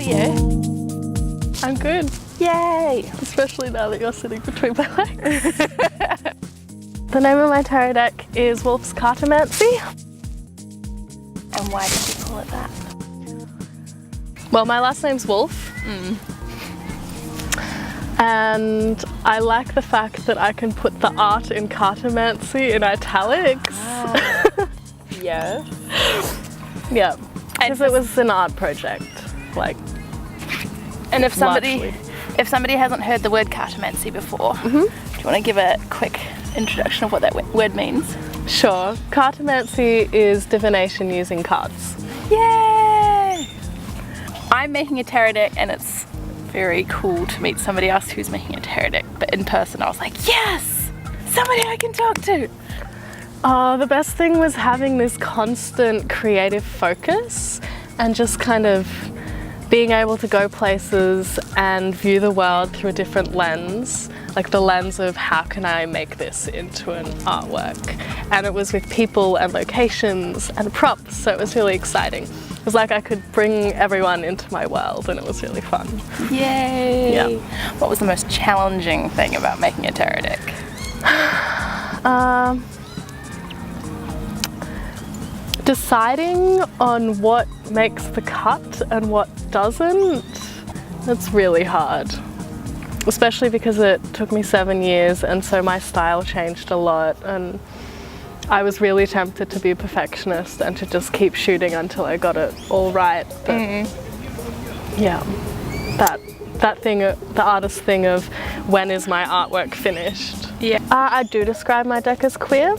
are you? I'm good. Yay! Especially now that you're sitting between my legs. The name of my tarot deck is Wolff's Cartomancy. And why did you call it that? Well, my last name's Wolff. And I like the fact that I can put the art in Cartomancy in italics. Yeah. Yeah, because it was an art project, like. And if somebody largely. hasn't heard the word cartomancy before, do you want to give a quick introduction of what that word means? Sure. Cartomancy is divination using cards. Yay! I'm making a tarot deck, and it's very cool to meet somebody else who's making a tarot deck, but in person I was like, yes! Somebody I can talk to! Oh, the best thing was having this constant creative focus and just kind of being able to go places and view the world through a different lens, like the lens of how can I make this into an artwork. And it was with people and locations and props, so it was really exciting. It was like I could bring everyone into my world, and it was really fun. Yay! Yeah. What was the most challenging thing about making a tarot deck? Deciding on what makes the cut and what doesn't, it's really hard. Especially because it took me 7 years, and so my style changed a lot, and I was really tempted to be a perfectionist and to just keep shooting until I got it all right. But yeah, that thing, the artist thing of when is my artwork finished. Yeah. I do describe my deck as queer.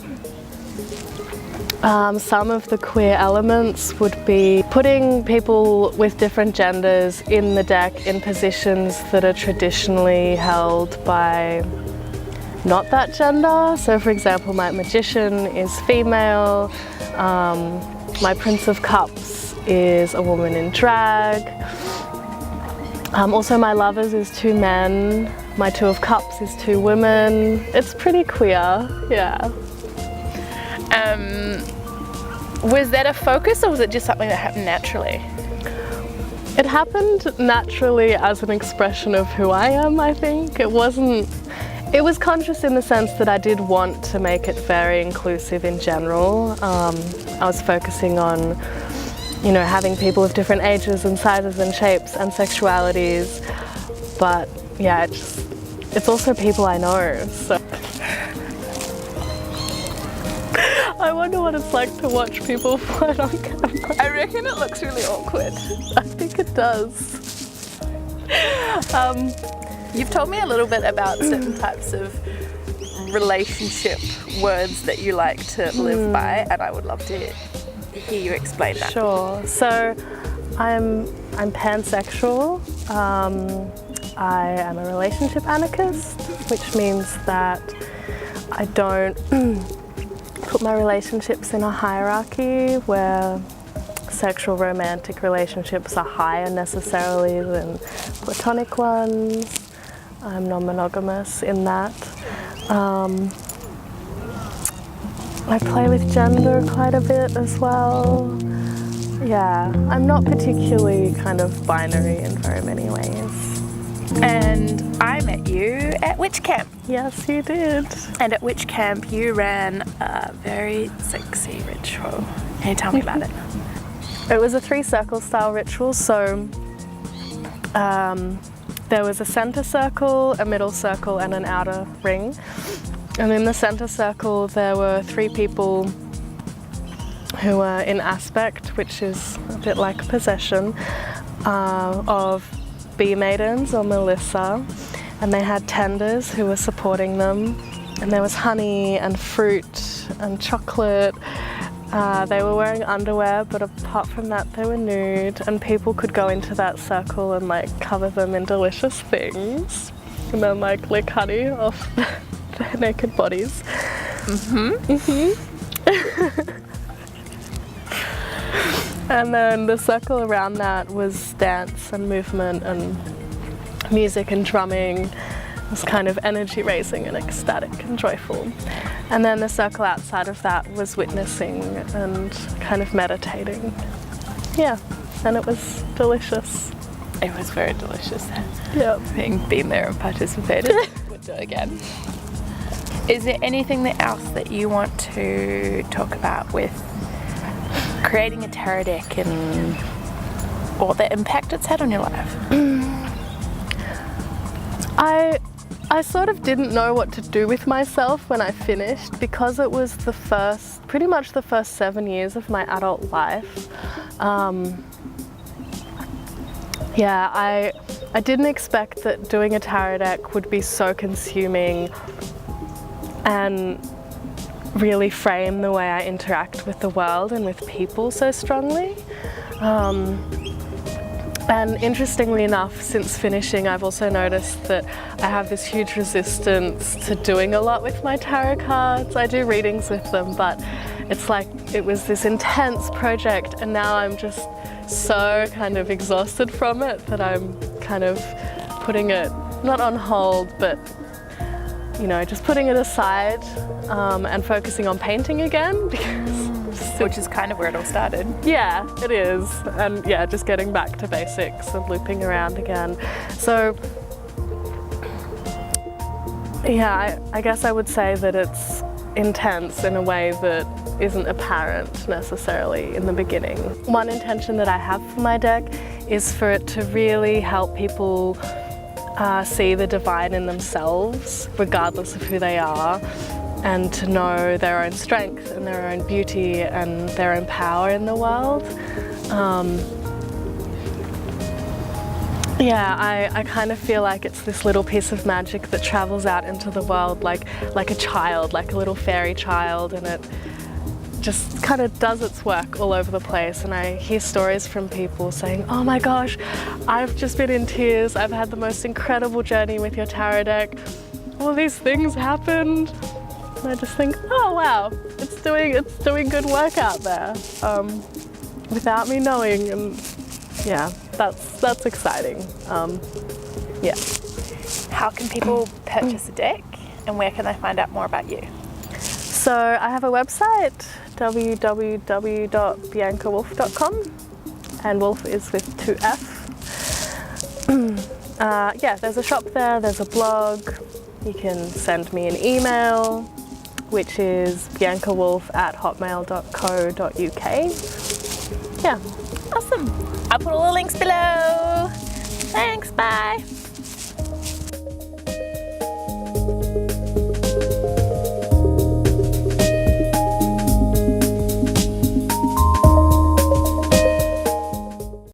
Some of the queer elements would be putting people with different genders in the deck in positions that are traditionally held by not that gender. So for example, my magician is female, my Prince of Cups is a woman in drag, also my Lovers is 2 men, my Two of Cups is 2 women. It's pretty queer, yeah. Was that a focus, or was it just something that happened naturally? It happened naturally as an expression of who I am, I think. It was conscious in the sense that I did want to make it very inclusive in general. I was focusing on, you know, having people of different ages and sizes and shapes and sexualities. But yeah, it's also people I know, so. I wonder what it's like to watch people fight on camera. I reckon it looks really awkward. I think it does. You've told me a little bit about certain types of relationship words that you like to live by, and I would love to hear you explain that. Sure. So I'm pansexual. I am a relationship anarchist, which means that I don't put my relationships in a hierarchy where sexual romantic relationships are higher necessarily than platonic ones. I'm non-monogamous in that. I play with gender quite a bit as well. Yeah, I'm not particularly kind of binary in very many ways. And I met you at Witch Camp. Yes, you did. And at Witch Camp you ran a very sexy ritual. Can you tell me about it? It was a 3-circle style ritual, so there was a center circle, a middle circle, and an outer ring. And in the center circle there were 3 people who were in aspect, which is a bit like possession, of bee maidens or Melissa, and they had tenders who were supporting them, and there was honey and fruit and chocolate. They were wearing underwear, but apart from that they were nude, and people could go into that circle and like cover them in delicious things and then like lick honey off their naked bodies. And then the circle around that was dance and movement and music and drumming. It was kind of energy raising and ecstatic and joyful. And then the circle outside of that was witnessing and kind of meditating. Yeah, and it was delicious. It was very delicious. Yeah. Having been there and participated, would do it again. Is there anything else that you want to talk about with creating a tarot deck and or the impact it's had on your life? I sort of didn't know what to do with myself when I finished, because it was pretty much the first 7 years of my adult life. I didn't expect that doing a tarot deck would be so consuming and really frame the way I interact with the world and with people so strongly. And interestingly enough, since finishing, I've also noticed that I have this huge resistance to doing a lot with my tarot cards. I do readings with them, but it's like it was this intense project, and now I'm just so kind of exhausted from it that I'm kind of putting it, not on hold, but just putting it aside and focusing on painting again, which is kind of where it all started. Yeah, it is. And yeah, just getting back to basics and looping around again. So yeah, I guess I would say that it's intense in a way that isn't apparent necessarily in the beginning. One intention that I have for my deck is for it to really help people see the divine in themselves, regardless of who they are, and to know their own strength and their own beauty and their own power in the world. I kind of feel like it's this little piece of magic that travels out into the world like a child, like a little fairy child, and it just kind of does its work all over the place. And I hear stories from people saying, oh my gosh, I've just been in tears, I've had the most incredible journey with your tarot deck, all these things happened. And I just think, oh wow, it's doing good work out there without me knowing, and yeah, that's exciting. Yeah. How can people purchase a deck, and where can they find out more about you? So I have a website, www.biancawolff.com, and Wolf is with 2 F. There's a shop there, there's a blog. You can send me an email, which is biancawolff@hotmail.co.uk. Yeah. Awesome. I'll put all the links below. Thanks, bye.